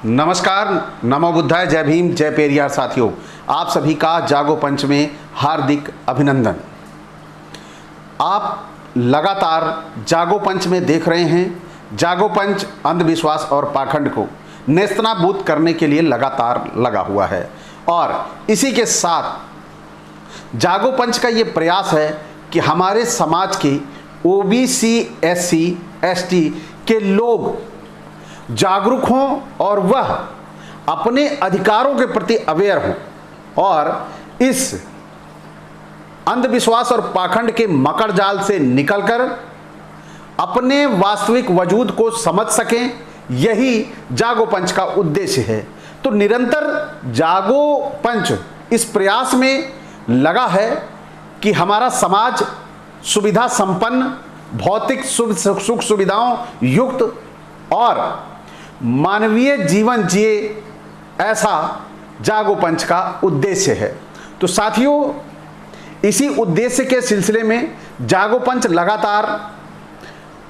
नमस्कार, नमो बुद्धाय, जय भीम, जय पेरियार। साथियों, आप सभी का जागो पंच में हार्दिक अभिनंदन। आप लगातार जागो पंच में देख रहे हैं। जागो पंच अंधविश्वास और पाखंड को नेस्तनाबूद करने के लिए लगातार लगा हुआ है और इसी के साथ जागो पंच का ये प्रयास है कि हमारे समाज के ओबीसी, एससी, एसटी के लोग जागरूक हों और वह अपने अधिकारों के प्रति अवेयर हों और इस अंधविश्वास और पाखंड के मकड़ जाल से निकलकर अपने वास्तविक वजूद को समझ सकें। यही जागो पंच का उद्देश्य है। तो निरंतर जागो पंच इस प्रयास में लगा है कि हमारा समाज सुविधा संपन्न, भौतिक सुख सुविधाओं युक्त और मानवीय जीवन जिए, ऐसा जागो पंच का उद्देश्य है। तो साथियों, इसी उद्देश्य के सिलसिले में जागो पंच लगातार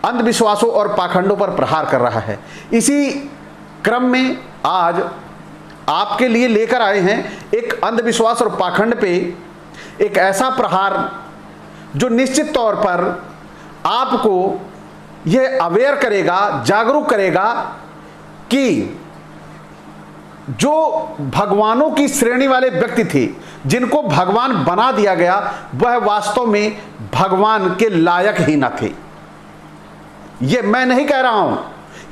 अंधविश्वासों और पाखंडों पर प्रहार कर रहा है। इसी क्रम में आज आपके लिए लेकर आए हैं एक अंधविश्वास और पाखंड पे एक ऐसा प्रहार जो निश्चित तौर पर आपको यह अवेयर करेगा, जागरूक करेगा कि जो भगवानों की श्रेणी वाले व्यक्ति थे, जिनको भगवान बना दिया गया, वह वास्तव में भगवान के लायक ही न थे। यह मैं नहीं कह रहा हूं,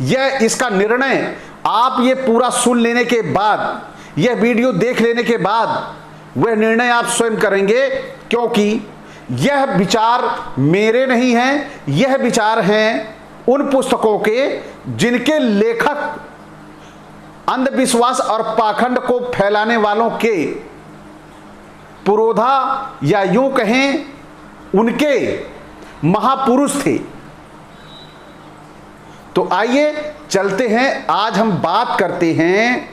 यह इसका निर्णय आप ये पूरा सुन लेने के बाद, यह वीडियो देख लेने के बाद वह निर्णय आप स्वयं करेंगे, क्योंकि यह विचार मेरे नहीं हैं, यह विचार हैं उन पुस्तकों के जिनके लेखक अंधविश्वास और पाखंड को फैलाने वालों के पुरोधा या यूं कहें उनके महापुरुष थे। तो आइए चलते हैं। आज हम बात करते हैं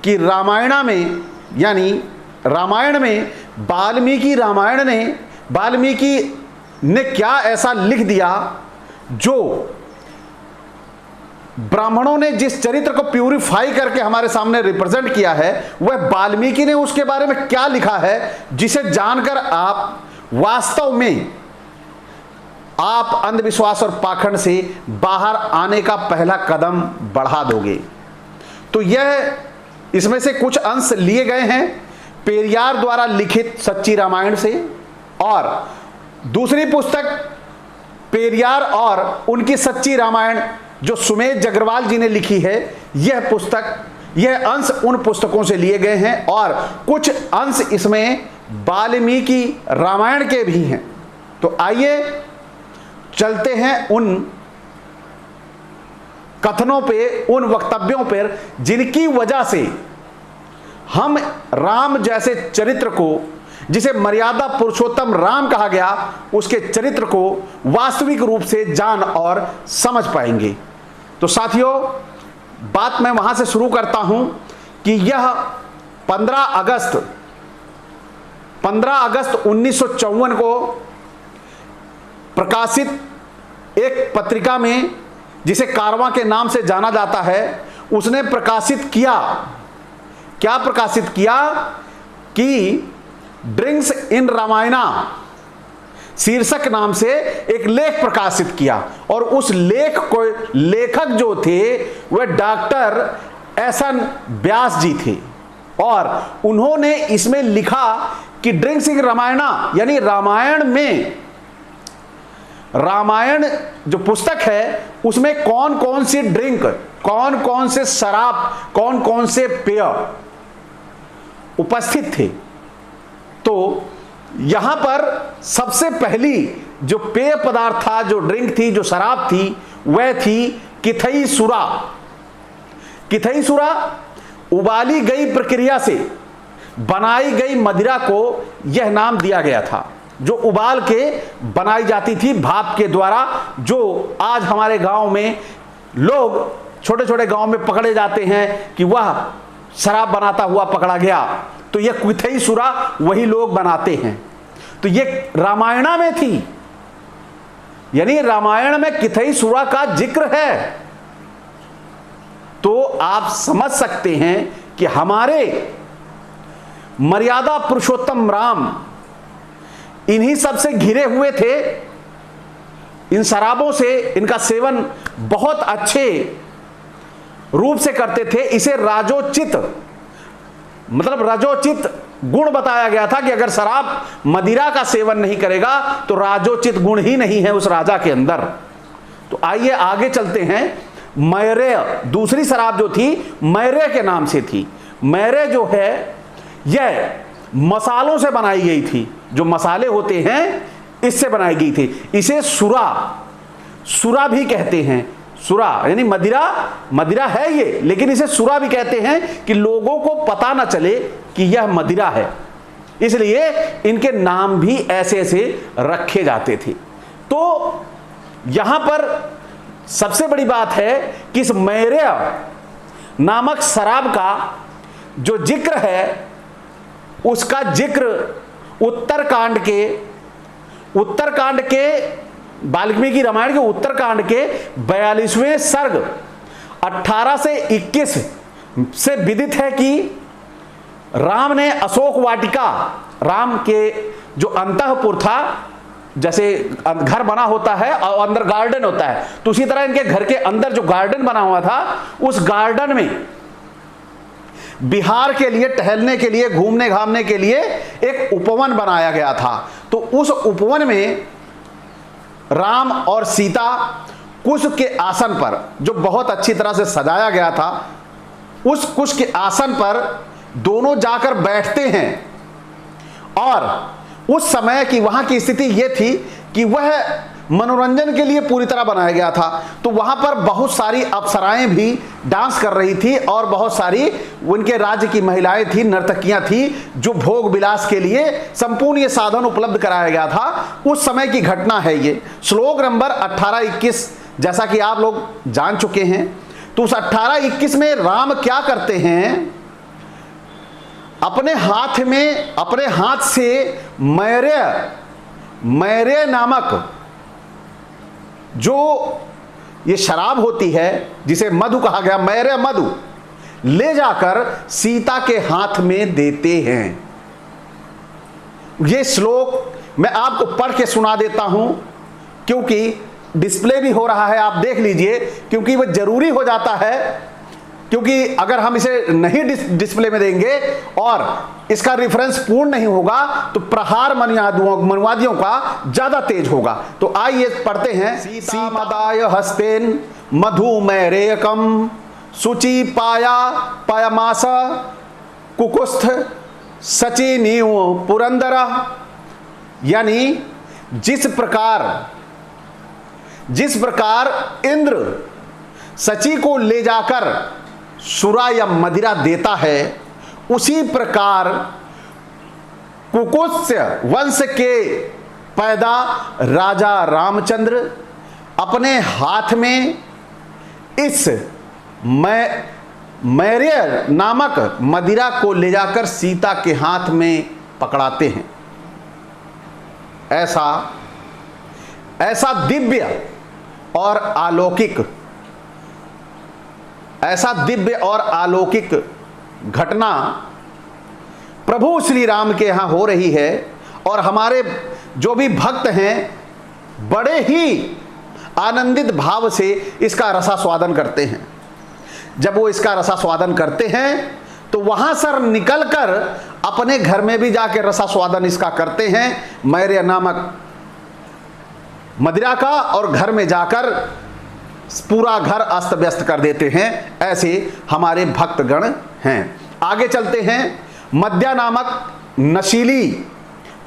कि रामायण में वाल्मीकि ने क्या ऐसा लिख दिया जो ब्राह्मणों ने जिस चरित्र को प्यूरिफाई करके हमारे सामने रिप्रेजेंट किया है, वह वाल्मीकि ने उसके बारे में क्या लिखा है, जिसे जानकर आप वास्तव में आप अंधविश्वास और पाखंड से बाहर आने का पहला कदम बढ़ा दोगे। तो यह इसमें से कुछ अंश लिए गए हैं पेरियार द्वारा लिखित सच्ची रामायण से, और दूसरी पुस्तक पेरियार और उनकी सच्ची रामायण जो सुमेध जगरवाल जी ने लिखी है, यह अंश उन पुस्तकों से लिए गए हैं और कुछ अंश इसमें वाल्मीकि रामायण के भी हैं। तो आइए चलते हैं उन कथनों पे, उन वक्तव्यों पर जिनकी वजह से हम राम जैसे चरित्र को, जिसे मर्यादा पुरुषोत्तम राम कहा गया, उसके चरित्र को वास्तविक रूप से जान और समझ पाएंगे। तो साथियों, बात मैं वहां से शुरू करता हूं कि यह 15 अगस्त 1954 को प्रकाशित एक पत्रिका में, जिसे कारवां के नाम से जाना जाता है, उसने प्रकाशित किया, क्या प्रकाशित किया कि ड्रिंक्स इन रामायणा शीर्षक नाम से एक लेख प्रकाशित किया। और उस लेख को लेखक जो थे वह डॉक्टर एस.एन. व्यास जी थे और उन्होंने इसमें लिखा कि ड्रिंक्स इन रामायणा, यानी रामायण जो पुस्तक है उसमें कौन कौन सी ड्रिंक, कौन कौन से शराब, कौन कौन से पेय उपस्थित थे। तो यहां पर सबसे पहली जो पेय पदार्थ था, जो ड्रिंक थी, जो शराब थी, वह थी किथई सुरा। किथई सुरा उबाली गई प्रक्रिया से बनाई गई मदिरा को यह नाम दिया गया था, जो उबाल के बनाई जाती थी भाप के द्वारा। जो आज हमारे गांव में लोग, छोटे छोटे गांव में पकड़े जाते हैं कि वह शराब बनाता हुआ पकड़ा गया, तो यह किथई सुरा वही लोग बनाते हैं। तो यह रामायण में थी, यानी रामायण में किथई सुरा का जिक्र है। तो आप समझ सकते हैं कि हमारे मर्यादा पुरुषोत्तम राम इन्हीं सब से घिरे हुए थे। इन शराबों से इनका सेवन बहुत अच्छे रूप से करते थे। इसे राजोचित मतलब रजोचित गुण बताया गया था कि अगर शराब मदिरा का सेवन नहीं करेगा तो राजोचित गुण ही नहीं है उस राजा के अंदर। तो आइए आगे चलते हैं। मैरेय, दूसरी शराब जो थी मैरेय के नाम से थी। मैरेय जो है यह मसालों से बनाई गई थी, जो मसाले होते हैं इससे बनाई गई थी। इसे सुरा भी कहते हैं। सुरा यानी मदिरा, मदिरा है ये, लेकिन इसे सुरा भी कहते हैं कि लोगों को पता ना चले कि यह मदिरा है, इसलिए इनके नाम भी ऐसे ऐसे रखे जाते थे। तो यहां पर सबसे बड़ी बात है कि इस मैरेय नामक शराब का जो जिक्र है उसका जिक्र उत्तरकांड के वाल्मीकि रामायण के उत्तरकांड के 42वें सर्ग 18 से 21 से विदित है कि राम ने अशोक वाटिका, राम के जो अंतःपुर था, जैसे घर बना होता है और अंदर गार्डन होता है, तो उसी तरह इनके घर के अंदर जो गार्डन बना हुआ था उस गार्डन में बिहार के लिए, टहलने के लिए, घूमने घामने के लिए एक उपवन बनाया गया था। तो उस उपवन में राम और सीता कुश के आसन पर, जो बहुत अच्छी तरह से सजाया गया था, उस कुश के आसन पर दोनों जाकर बैठते हैं। और उस समय की वहां की स्थिति यह थी कि वह मनोरंजन के लिए पूरी तरह बनाया गया था। तो वहां पर बहुत सारी अप्सराएं भी डांस कर रही थी और बहुत सारी उनके राज्य की महिलाएं थी, नर्तकियां थी, जो भोग विलास के लिए संपूर्ण ये साधन उपलब्ध कराया गया था। उस समय की घटना है ये। श्लोक नंबर 18-21 जैसा कि आप लोग जान चुके हैं। तो उस 18-21 में राम क्या करते हैं, अपने हाथ से मैरेय नामक जो ये शराब होती है जिसे मधु कहा गया, मैरेय मधु, ले जाकर सीता के हाथ में देते हैं। ये श्लोक मैं आपको पढ़ के सुना देता हूं, क्योंकि डिस्प्ले भी हो रहा है, आप देख लीजिए, क्योंकि वह जरूरी हो जाता है। क्योंकि अगर हम इसे नहीं डिस्प्ले में देंगे और इसका रेफरेंस पूर्ण नहीं होगा तो प्रहार मनुवादियों का ज्यादा तेज होगा। तो आइए पढ़ते हैं। सीतादाय हस्तेन मधुमैरेयकम शुचि पायमास कुकुस्थ सची नीव पुरंदर। यानी जिस प्रकार इंद्र सची को ले जाकर सुरा या मदिरा देता है, उसी प्रकार कुकुत्स्य वंश के पैदा राजा रामचंद्र अपने हाथ में इस मैरेय नामक मदिरा को ले जाकर सीता के हाथ में पकड़ाते हैं। ऐसा दिव्य और अलौकिक घटना प्रभु श्री राम के यहाँ हो रही है। और हमारे जो भी भक्त हैं बड़े ही आनंदित भाव से इसका रसास्वादन करते हैं। जब वो इसका रसास्वादन करते हैं तो वहां से निकलकर अपने घर में भी जाकर रसास्वादन इसका करते हैं, मैरेय नामक मदिरा का, और घर में जाकर पूरा घर अस्त व्यस्त कर देते हैं। ऐसे हमारे भक्तगण हैं। आगे चलते हैं। मद्या नामक नशीली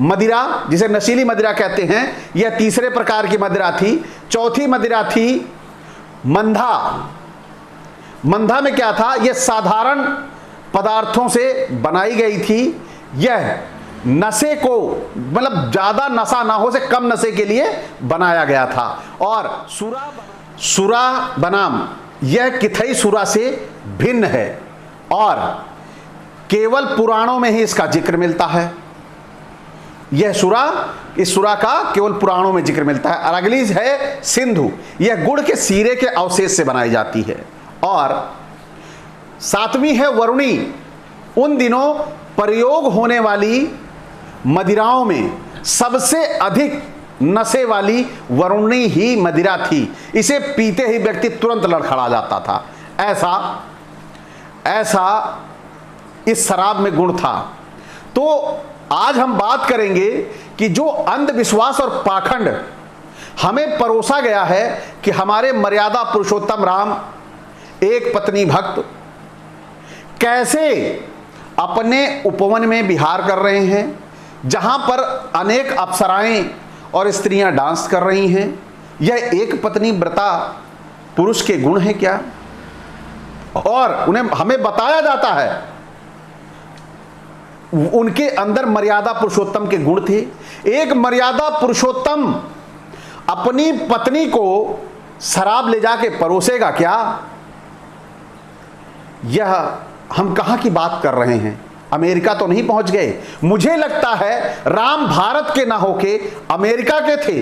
मदिरा, जिसे नशीली मदिरा कहते हैं, यह तीसरे प्रकार की मदिरा थी। चौथी मदिरा थी मंधा। मंधा में क्या था, यह साधारण पदार्थों से बनाई गई थी। यह नशे को, मतलब ज्यादा नशा ना हो से कम नशे के लिए बनाया गया था। और सुरा बनाम यह किथई सुरा से भिन्न है और केवल पुराणों में ही इसका जिक्र मिलता है। यह सुरा, इस सुरा का केवल पुराणों में जिक्र मिलता है। और अगली है सिंधु। यह गुड़ के सीरे के अवशेष से बनाई जाती है। और सातवीं है वरुणी। उन दिनों प्रयोग होने वाली मदिराओं में सबसे अधिक नशे वाली वरुणी ही मदिरा थी। इसे पीते ही व्यक्ति तुरंत लड़खड़ा जाता था। ऐसा इस शराब में गुण था। तो आज हम बात करेंगे कि जो अंधविश्वास और पाखंड हमें परोसा गया है कि हमारे मर्यादा पुरुषोत्तम राम एक पत्नी भक्त कैसे अपने उपवन में विहार कर रहे हैं, जहां पर अनेक अप्सराएं और स्त्रियां डांस कर रही हैं। यह एक पत्नी व्रता पुरुष के गुण है क्या? और उन्हें हमें बताया जाता है उनके अंदर मर्यादा पुरुषोत्तम के गुण थे। एक मर्यादा पुरुषोत्तम अपनी पत्नी को शराब ले जाके परोसेगा क्या? यह हम कहां की बात कर रहे हैं? अमेरिका तो नहीं पहुंच गए। मुझे लगता है राम भारत के ना होके अमेरिका के थे,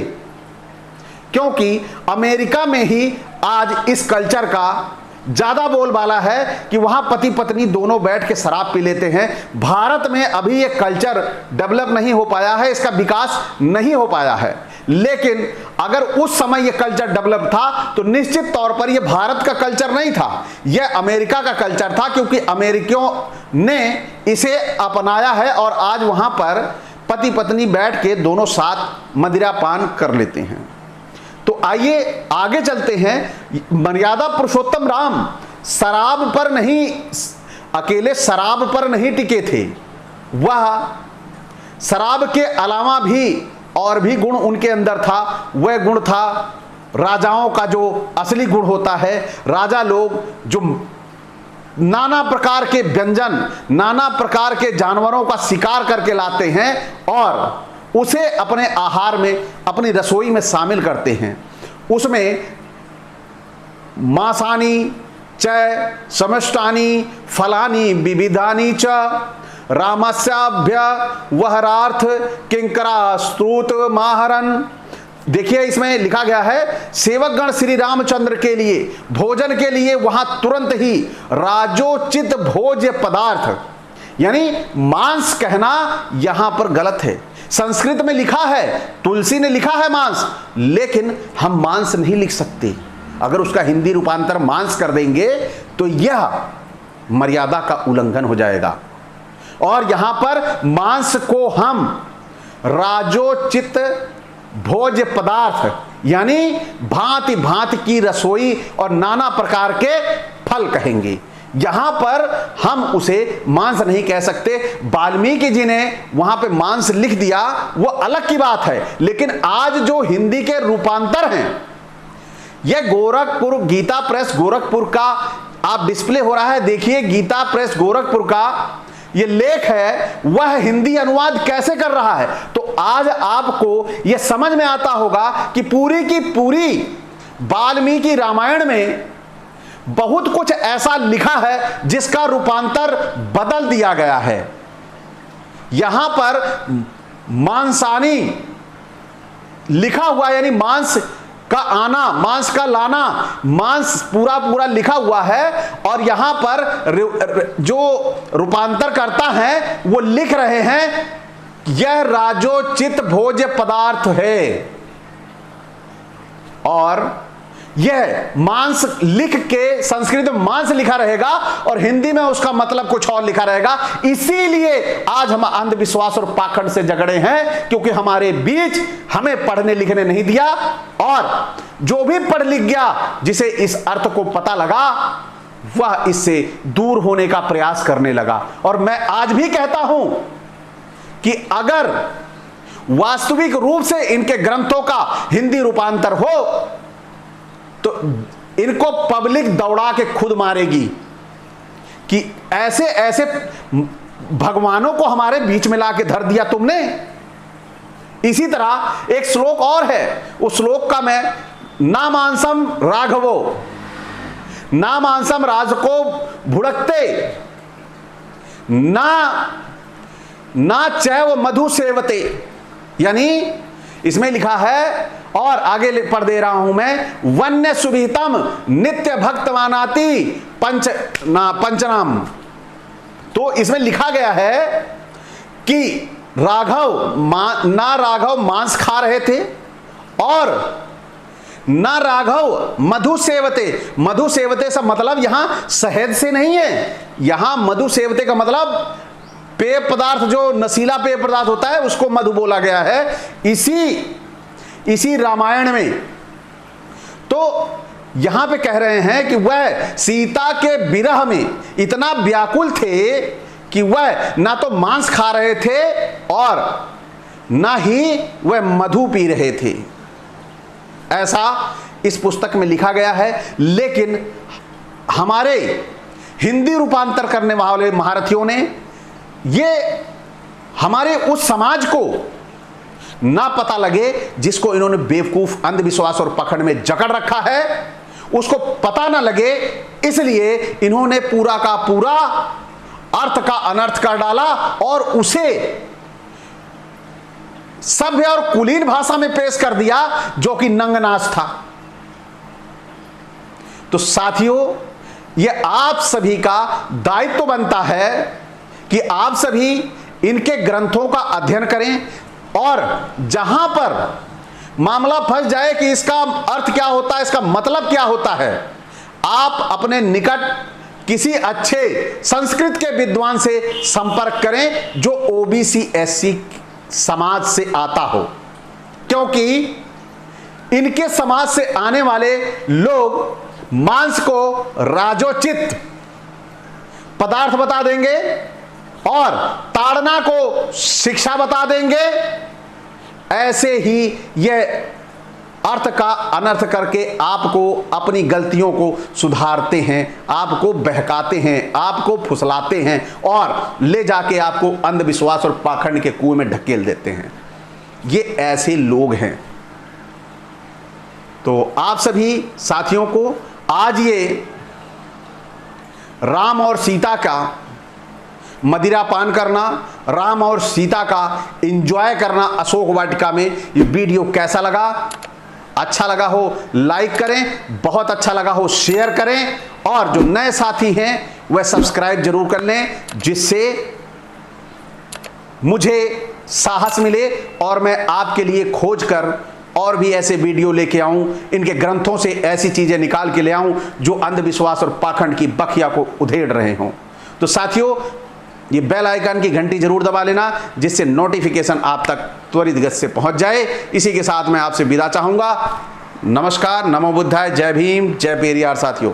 क्योंकि अमेरिका में ही आज इस कल्चर का ज्यादा बोलबाला है कि वहां पति पत्नी दोनों बैठ के शराब पी लेते हैं। भारत में अभी यह कल्चर डेवलप नहीं हो पाया है, इसका विकास नहीं हो पाया है। लेकिन अगर उस समय यह कल्चर डेवलप था तो निश्चित तौर पर यह भारत का कल्चर नहीं था, यह अमेरिका का कल्चर था, क्योंकि अमेरिकियों ने इसे अपनाया है और आज वहां पर पति पत्नी बैठ के दोनों साथ मदिरा पान कर लेते हैं। तो आइए आगे चलते हैं। मर्यादा पुरुषोत्तम राम शराब पर नहीं, अकेले शराब पर नहीं टिके थे, वह शराब के अलावा भी और भी गुण उनके अंदर था। वह गुण था राजाओं का जो असली गुण होता है। राजा लोग जो नाना प्रकार के व्यंजन, नाना प्रकार के जानवरों का शिकार करके लाते हैं और उसे अपने आहार में, अपनी रसोई में शामिल करते हैं। उसमें मांसानी च समष्टानी फलानी विविधानी च रामस्याभ्य वहरार्थ किंकरा स्तुत माहरन। देखिए इसमें लिखा गया है सेवकगण श्री रामचंद्र के लिए भोजन के लिए वहां तुरंत ही राजोचित भोज्य पदार्थ, यानी मांस कहना यहां पर गलत है। संस्कृत में लिखा है, तुलसी ने लिखा है मांस, लेकिन हम मांस नहीं लिख सकते। अगर उसका हिंदी रूपांतर मांस कर देंगे तो यह मर्यादा का उल्लंघन हो जाएगा। और यहां पर मांस को हम राजोचित भोज्य पदार्थ यानी भांति भांति की रसोई और नाना प्रकार के फल कहेंगे। यहां पर हम उसे मांस नहीं कह सकते। वाल्मीकि जी ने वहां पे मांस लिख दिया, वो अलग की बात है। लेकिन आज जो हिंदी के रूपांतर हैं, यह गोरखपुर गीता प्रेस गोरखपुर का आप डिस्प्ले हो रहा है, देखिए गीता प्रेस गोरखपुर का यह लेख है, वह हिंदी अनुवाद कैसे कर रहा है। तो आज आपको यह समझ में आता होगा कि पूरी की पूरी वाल्मीकि रामायण में बहुत कुछ ऐसा लिखा है जिसका रूपांतर बदल दिया गया है। यहां पर मांसानी लिखा हुआ, यानी मांस का आना, मांस का लाना, मांस पूरा पूरा लिखा हुआ है। और यहां पर जो रूपांतर करता है वो लिख रहे हैं यह राजोचित भोज्य पदार्थ है। और यह मांस लिख के संस्कृत में मांस लिखा रहेगा और हिंदी में उसका मतलब कुछ और लिखा रहेगा। इसीलिए आज हम अंधविश्वास और पाखंड से झगड़े हैं, क्योंकि हमारे बीच हमें पढ़ने लिखने नहीं दिया। और जो भी पढ़ लिख गया, जिसे इस अर्थ को पता लगा, वह इससे दूर होने का प्रयास करने लगा। और मैं आज भी कहता हूं कि अगर वास्तविक रूप से इनके ग्रंथों का हिंदी रूपांतर हो तो इनको पब्लिक दौड़ा के खुद मारेगी कि ऐसे ऐसे भगवानों को हमारे बीच में लाके धर दिया तुमने। इसी तरह एक श्लोक और है, उस श्लोक का मैं ना मांसम राघवो ना मांसम राजको भुड़कते ना चैव मधु सेवते, यानी इसमें लिखा है, और आगे पढ़ दे रहा हूं मैं, वन्य सुविहितम नित्य भक्तवानाति पंचनाम। तो इसमें लिखा गया है कि राघव मांस खा रहे थे और ना राघव मधु सेवते। मधु सेवते से मतलब यहां शहद से नहीं है, यहां मधु सेवते का मतलब पेय पदार्थ, जो नशीला पेय पदार्थ होता है उसको मधु बोला गया है इसी रामायण में। तो यहां पे कह रहे हैं कि वह सीता के विरह में इतना व्याकुल थे कि वह ना तो मांस खा रहे थे और ना ही वह मधु पी रहे थे, ऐसा इस पुस्तक में लिखा गया है। लेकिन हमारे हिंदी रूपांतर करने वाले महारथियों ने ये हमारे उस समाज को ना पता लगे जिसको इन्होंने बेवकूफ, अंधविश्वास और पकड़ में जकड़ रखा है, उसको पता ना लगे, इसलिए इन्होंने पूरा का पूरा अर्थ का अनर्थ कर डाला और उसे सभ्य और कुलीन भाषा में पेश कर दिया जो कि नंगनाच था। तो साथियों, यह आप सभी का दायित्व बनता है कि आप सभी इनके ग्रंथों का अध्ययन करें और जहां पर मामला फंस जाए कि इसका अर्थ क्या होता है, इसका मतलब क्या होता है, आप अपने निकट किसी अच्छे संस्कृत के विद्वान से संपर्क करें जो ओबीसी एससी समाज से आता हो, क्योंकि इनके समाज से आने वाले लोग मांस को राजोचित पदार्थ बता देंगे और ताड़ना को शिक्षा बता देंगे। ऐसे ही यह अर्थ का अनर्थ करके आपको अपनी गलतियों को सुधारते हैं, आपको बहकाते हैं, आपको फुसलाते हैं और ले जाके आपको अंधविश्वास और पाखंड के कुएं में ढकेल देते हैं। ये ऐसे लोग हैं। तो आप सभी साथियों को आज ये राम और सीता का मदिरा पान करना, राम और सीता का एंजॉय करना अशोक वाटिका में, ये वीडियो कैसा लगा? अच्छा लगा हो लाइक करें, बहुत अच्छा लगा हो शेयर करें और जो नए साथी हैं वह सब्सक्राइब जरूर कर लें, जिससे मुझे साहस मिले और मैं आपके लिए खोज कर और भी ऐसे वीडियो लेके आऊं, इनके ग्रंथों से ऐसी चीजें निकाल के ले आऊं जो अंधविश्वास और पाखंड की बखिया को उधेड़ रहे हों। तो साथियों, ये बेल आइकन की घंटी जरूर दबा लेना जिससे नोटिफिकेशन आप तक त्वरित गति से पहुंच जाए। इसी के साथ मैं आपसे विदा चाहूंगा। नमस्कार, नमो बुद्धाय, जय भीम, जय पेरियार साथियों।